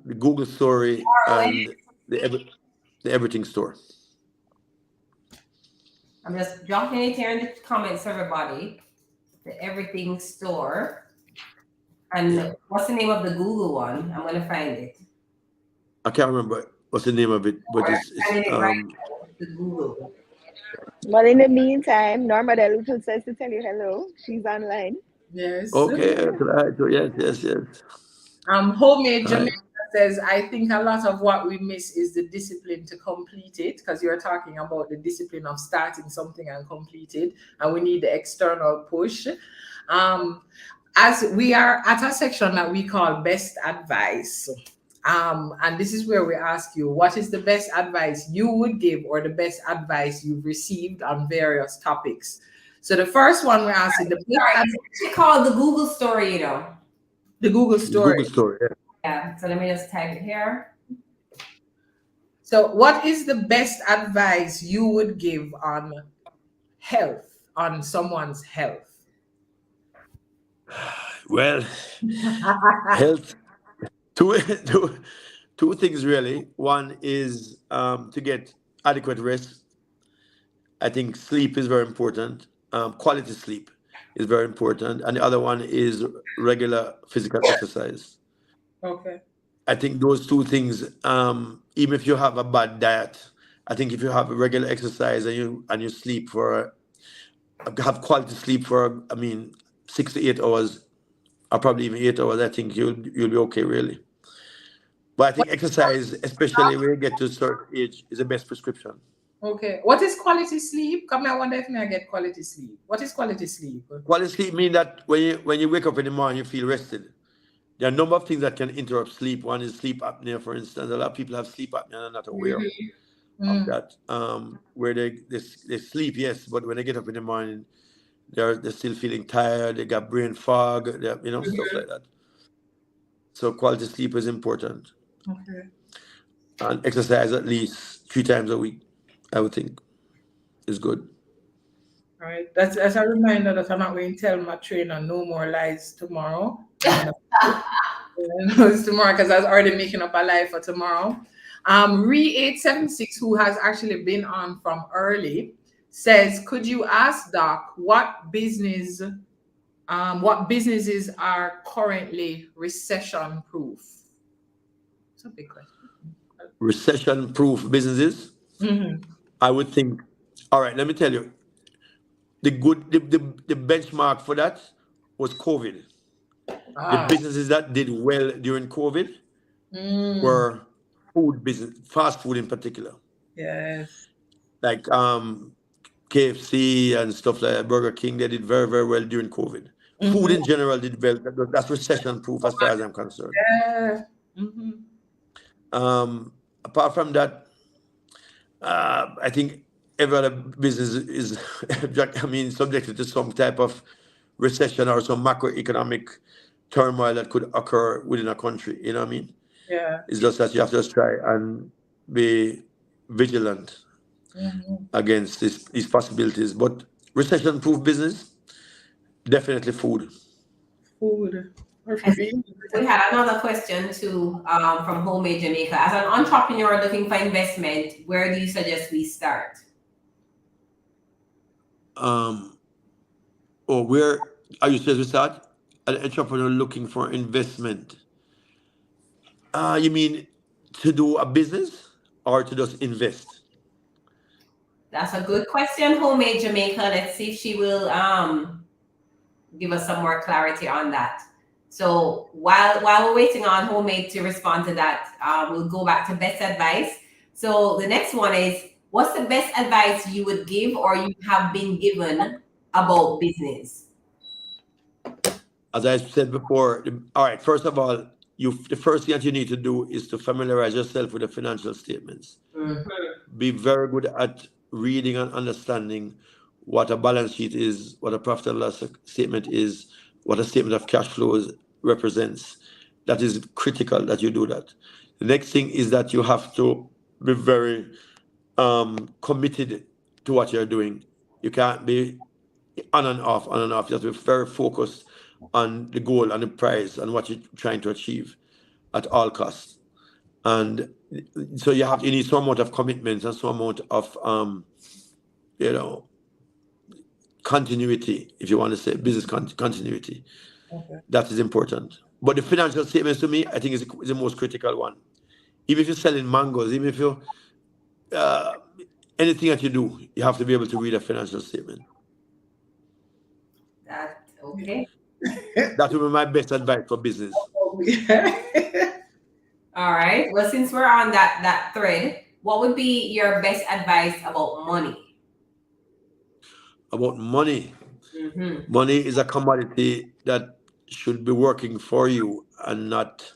the Google story and the Everything Store. I'm just dropping it here in the comments, everybody. The Everything Store. And Yeah. what's the name of the Google one? I'm gonna find it. I can't remember what's the name of it, but it's The Google. Well, in the meantime, Norma Del Luto says to tell you hello. She's online. Yes. okay. So yes. Homemade Right. Jamaica says, I think a lot of what we miss is the discipline to complete it, because you're talking about the discipline of starting something and complete it, and we need the external push. As we are at a section that we call best advice. And this is where we ask you, what is the best advice you would give, or the best advice you've received on various topics? So the first one we're asking, It's actually called the Google story, you know. the Google story. Google story. Yeah. Yeah. So let me just type it here. So what is the best advice you would give on health, on someone's health? Well, health. Two things really. One is to get adequate rest. I think sleep is very important. Quality sleep is very important, and the other one is regular physical exercise. Okay. I think those two things, even if you have a bad diet, I think if you have regular exercise and you sleep have quality sleep for 6 to 8 hours, or probably even 8 hours, I think you'll be okay really. But I think exercise, especially when you get to a certain age, is the best prescription. Okay. What is quality sleep? Come here, I wonder if I get quality sleep. What is quality sleep? Quality sleep means that when you wake up in the morning, you feel rested. There are a number of things that can interrupt sleep. One is sleep apnea, for instance. A lot of people have sleep apnea and are not aware of that. Where they sleep, yes, but when they get up in the morning, they're still feeling tired. They got brain fog, stuff like that. So quality sleep is important. Okay. And exercise at least 3 times a week, I would think, is good. All right. That's a reminder that I'm not going to tell my trainer no more lies tomorrow. It's tomorrow, because I was already making up a lie for tomorrow. Re876, who has actually been on from early, says, could you ask Doc what businesses are currently recession proof? It's a big question. Recession proof businesses? Mm-hmm. I would think, all right, let me tell you, the benchmark for that was COVID. The businesses that did well during COVID were food business, fast food in particular. Yes. Like KFC and stuff like that, Burger King, they did very, very well during COVID. Food in general did well. That's recession proof as far as I'm concerned. Yeah. Apart from that, I think every other business is, subjected to some type of recession or some macroeconomic turmoil that could occur within a country. You know what I mean? Yeah. It's just that you have to just try and be vigilant against these possibilities. But recession-proof business, definitely food. Food. We had another question too from Homemade Jamaica. As an entrepreneur looking for investment, where do you suggest we start? Or where are you supposed to start? An entrepreneur looking for investment. You mean to do a business or to just invest? That's a good question, Homemade Jamaica. Let's see if she will give us some more clarity on that. So while we're waiting on Homemade to respond to that, we'll go back to best advice. So the next one is, what's the best advice you would give or you have been given about business? As I said before, all right, first of all, the first thing that you need to do is to familiarize yourself with the financial statements. Be very good at reading and understanding what a balance sheet is, what a profit and loss statement is, what a statement of cash flows represents. That is critical that you do that. The next thing is that you have to be very committed to what you're doing. You can't be on and off, on and off. You have to be very focused on the goal and the prize and what you're trying to achieve at all costs. And so you need some amount of commitment and some amount of continuity, if you want to say business continuity. Okay. That is important. But the financial statements, to me, I think is the most critical one. Even if you're selling mangoes, even if you anything that you do, you have to be able to read a financial statement. Okay. That would be my best advice for business. All right. Well, since we're on that thread, what would be your best advice about money? About money. Mm-hmm. Money is a commodity that should be working for you and not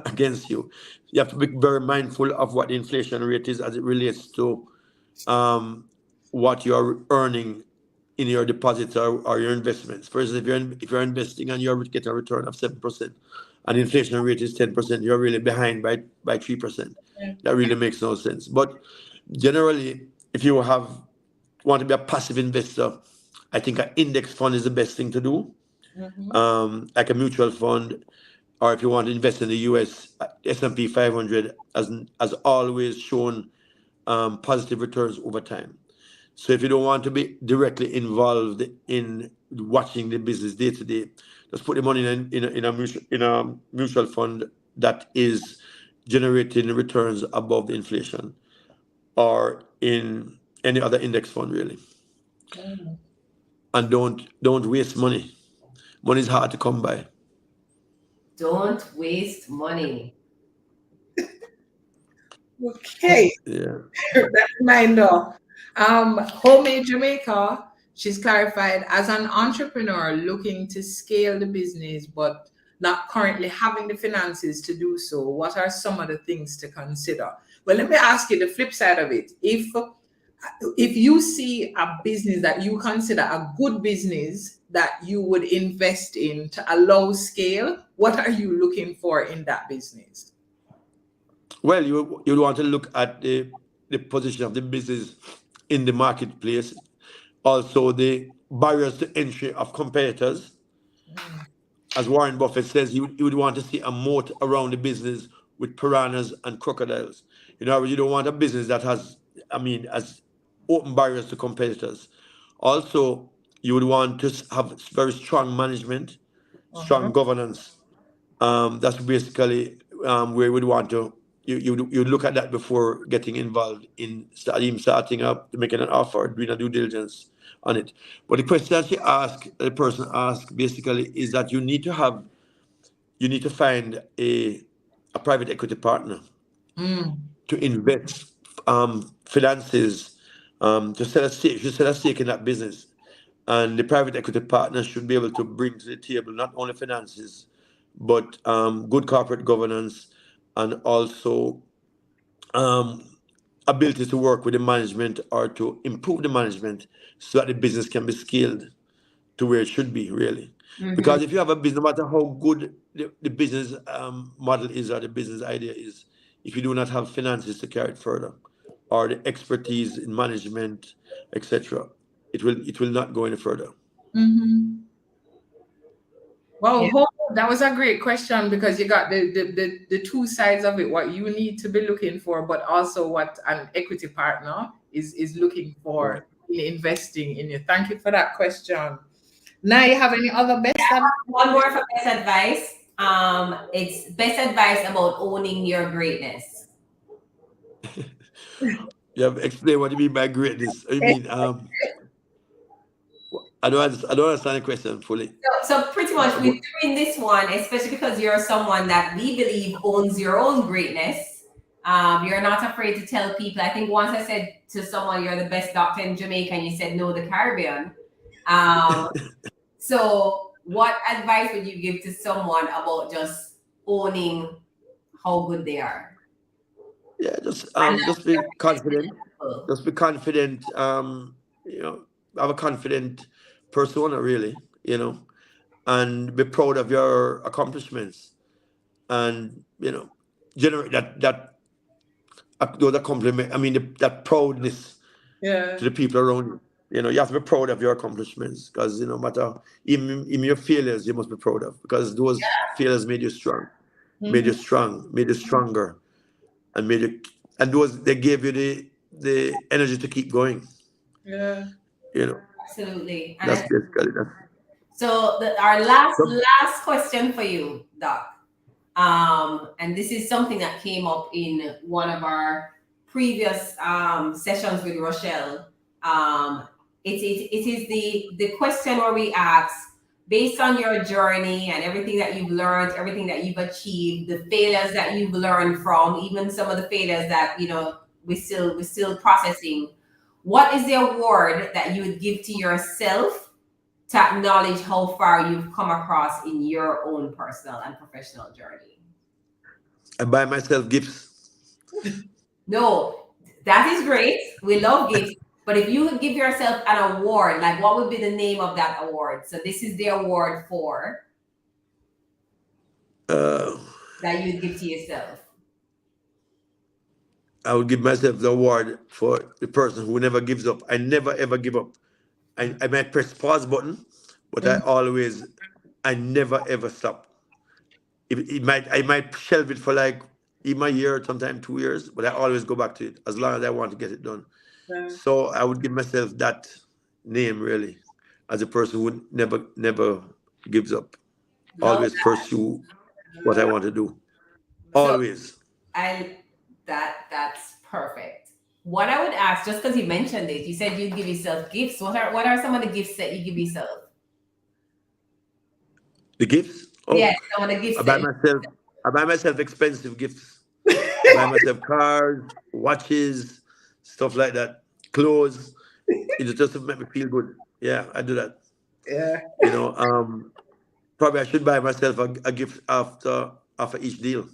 against you. You have to be very mindful of what the inflation rate is as it relates to what you're earning in your deposits or your investments. For instance, if you're investing and you get a return of 7% and the inflation rate is 10%, you're really behind by 3%. That really makes no sense. But generally, if you want to be a passive investor, I think an index fund is the best thing to do. Like a mutual fund, or if you want to invest in the US, S&P 500 has always shown positive returns over time. So if you don't want to be directly involved in watching the business day to day, just put the money in a mutual fund that is generating returns above the inflation, or in any other index fund really. And don't waste money. Money is hard to come by. Don't waste money. Okay. Yeah. That reminder. Homemade Jamaica, she's clarified, as an entrepreneur looking to scale the business but not currently having the finances to do so, what are some of the things to consider? Well, let me ask you the flip side of it. If you see a business that you consider a good business that you would invest in to allow scale, what are you looking for in that business? Well, you want to look at the position of the business in the marketplace, also the barriers to entry of competitors. As Warren Buffett says, you would want to see a moat around the business with piranhas and crocodiles. You don't want a business that has open barriers to competitors. Also, you would want to have very strong management, strong governance. That's basically where you would want to. You look at that before getting involved in starting up, making an offer, doing a due diligence on it. But the question that the person asked basically is that you need to find a private equity partner to invest finances, to sell a stake in that business. And the private equity partner should be able to bring to the table not only finances, but good corporate governance, and also ability to work with the management or to improve the management so that the business can be scaled to where it should be, really. Because if you have a business, no matter how good the business model is or the business idea is, if you do not have finances to carry it further, or the expertise in management, etc., it will not go any further. Mm-hmm. Well, Yeah. that was a great question, because you got the two sides of it, what you need to be looking for, but also what an equity partner is looking for in investing in you. Thank you for that question. Now, you have any other best advice? One more for best advice. It's best advice about owning your greatness. You have explain what you mean by greatness. I mean, I don't understand the question fully. So pretty much we're doing this one, especially because you're someone that we believe owns your own greatness. You're not afraid to tell people. I think once I said to someone, you're the best doctor in Jamaica, and you said no, the Caribbean. So what advice would you give to someone about just owning how good they are? Yeah, just be confident. Just be confident. Have a confident persona, really. And be proud of your accomplishments, and generate that compliment. I mean, that proudness Yeah. to the people around you. You have to be proud of your accomplishments, because no matter even your failures, you must be proud of, because those failures made you strong, made you strong, made you stronger, and they gave you the energy to keep going. Yeah. Absolutely. And That's basically that. so our last question for you, Doc. And this is something that came up in one of our previous sessions with Rochelle. It is the question where we ask, based on your journey and everything that you've learned, everything that you've achieved, the failures that you've learned from, even some of the failures that we're still processing. What is the award that you would give to yourself to acknowledge how far you've come across in your own personal and professional journey? I buy myself gifts. No, that is great. We love gifts. But if you would give yourself an award, like what would be the name of that award? So this is the award for that you would give to yourself. I would give myself the award for the person who never gives up. I never ever give up. I might press pause button, but I never ever stop. I might shelve it for like even a year, sometimes 2 years, but I always go back to it as long as I want to get it done. Yeah. So I would give myself that name, really, as a person who never gives up. Always pursue what I want to do. Always. That's perfect. What I would ask, just because you mentioned it, you said you'd give yourself gifts. What are some of the gifts that you give yourself? The gifts? Oh, yes, some of the gifts. I buy myself expensive gifts. I buy myself cars, watches, stuff like that, clothes. It just to make me feel good. Yeah, I do that. Yeah. Probably I should buy myself a gift after each deal.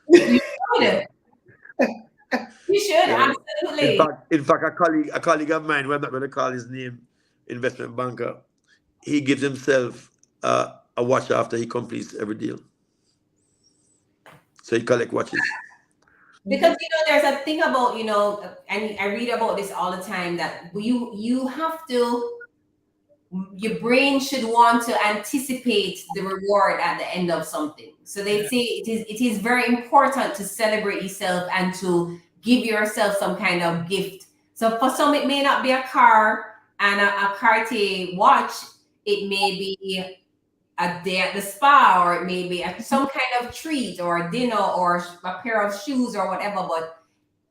You should. You should, absolutely. In fact, a colleague of mine, I'm not going to call his name, investment banker, he gives himself a watch after he completes every deal. So he collect watches. Because there's a thing about and I read about this all the time, that you have to. Your brain should want to anticipate the reward at the end of something. So they say it is very important to celebrate yourself and to give yourself some kind of gift. So for some, it may not be a car and a Cartier watch. It may be a day at the spa, or it may be some kind of treat or a dinner or a pair of shoes or whatever. But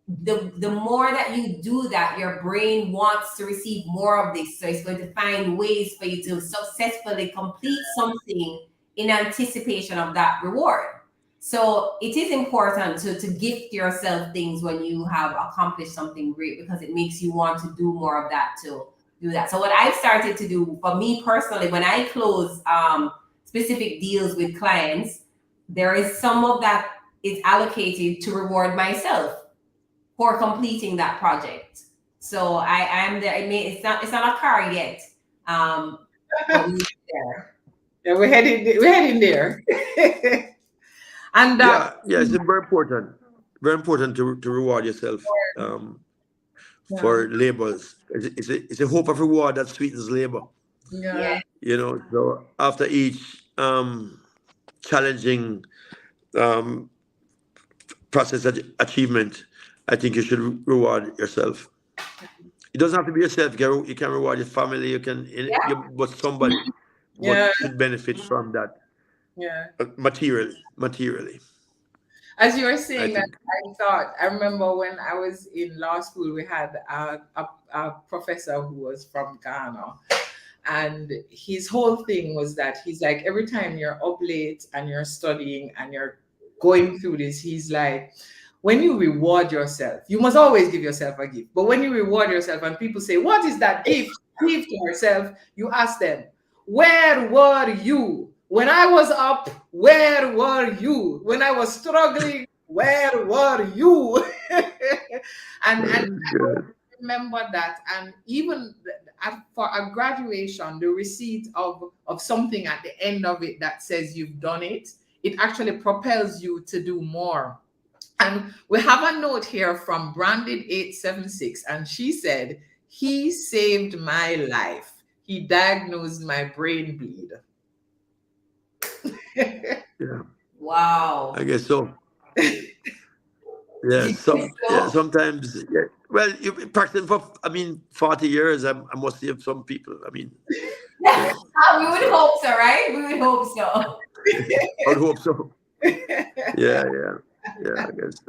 the more that you do that, your brain wants to receive more of this. So it's going to find ways for you to successfully complete something in anticipation of that reward. So it is important to gift yourself things when you have accomplished something great, because it makes you want to do more of that, to do that. So what I've started to do for me personally, when I close specific deals with clients, there is some of that is allocated to reward myself for completing that project. So I am there. It's not a car yet. But we're there. Yeah, we're heading there. And yeah, it's very important. Very important to reward yourself. for labors. It's a hope of reward that sweetens labor. Yeah. You know, so after each challenging um, process achievement, I think you should reward yourself. It doesn't have to be yourself. You can reward your family. You can, but somebody Yeah. should benefit from that Yeah. materially. As you were I saying that, think. I remember when I was in law school, we had a professor who was from Ghana. And his whole thing was that he's like, every time you're up late and you're studying and you're going through this, he's like, when you reward yourself, you must always give yourself a gift. But when you reward yourself and people say, what is that gift? Give to yourself, you ask them, where were you? When I was up, where were you? When I was struggling, where were you? and I remember that. And even for a graduation, the receipt of something at the end of it that says you've done it, it actually propels you to do more. And we have a note here from Branded876, and she said, he saved my life. He diagnosed my brain bleed. Yeah. Wow. I guess so. Yeah. Sometimes. Yeah. Well, you've practiced for 40 years. I must have some people. We would hope so, right? We would hope so. I would hope so. Yeah. I guess.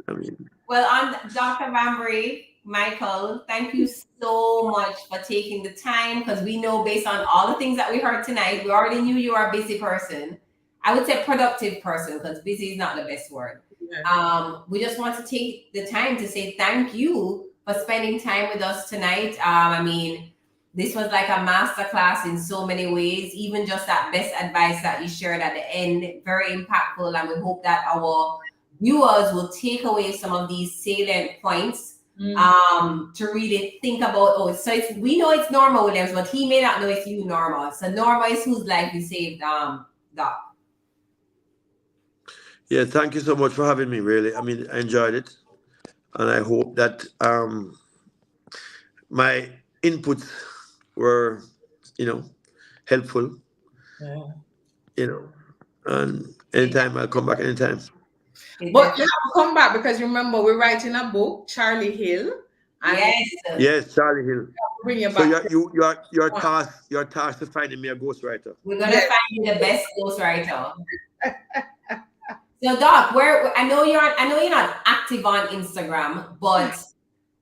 Well, on Dr. Banbury, Michael, thank you so much for taking the time, because we know based on all the things that we heard tonight, we already knew you are a busy person. I would say productive person, because busy is not the best word. Yeah. We just want to take the time to say thank you for spending time with us tonight. This was like a masterclass in so many ways, even just that best advice that you shared at the end, very impactful. And we hope that our viewers will take away some of these salient points to really think about, we know it's Norma Williams, but he may not know it's you, Norma. So Norma is whose life you saved, Doc. Yeah, thank you so much for having me, really. I enjoyed it. And I hope that my inputs were, helpful. Yeah. And anytime, I'll come back anytime. But you have to come back, because remember, we're writing a book, Charlie Hill. Yes, Charlie Hill. Bring you back. So you're tasked to finding me a ghostwriter. We're gonna find you the best ghostwriter. So Doc, I know you're not active on Instagram, but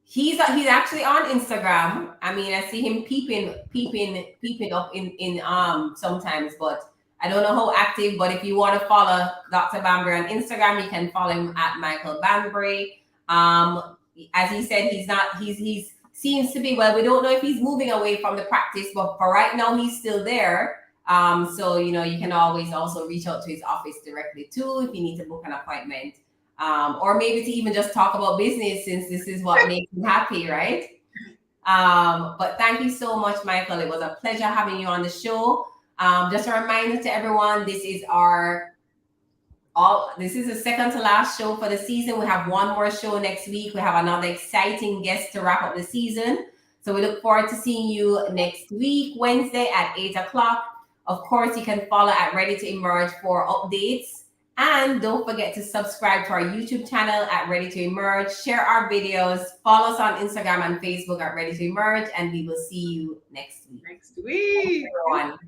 he's actually on Instagram. I see him peeping up in sometimes, but I don't know how active. But if you want to follow Dr. Banbury on Instagram, you can follow him at Michael Banbury. As he said, he's seems to be, well, we don't know if he's moving away from the practice, but for right now he's still there. So you can always also reach out to his office directly too if you need to book an appointment, or maybe to even just talk about business, since this is what makes him happy, right? But thank you so much, Michael. It was a pleasure having you on the show. Just a reminder to everyone, this is the second to last show for the season. We have one more show next week. We have another exciting guest to wrap up the season. So we look forward to seeing you next week, Wednesday at 8 o'clock. Of course, you can follow at Ready to Emerge for updates. And don't forget to subscribe to our YouTube channel at Ready to Emerge. Share our videos. Follow us on Instagram and Facebook at Ready to Emerge. And we will see you next week. Next week. Thanks, everyone.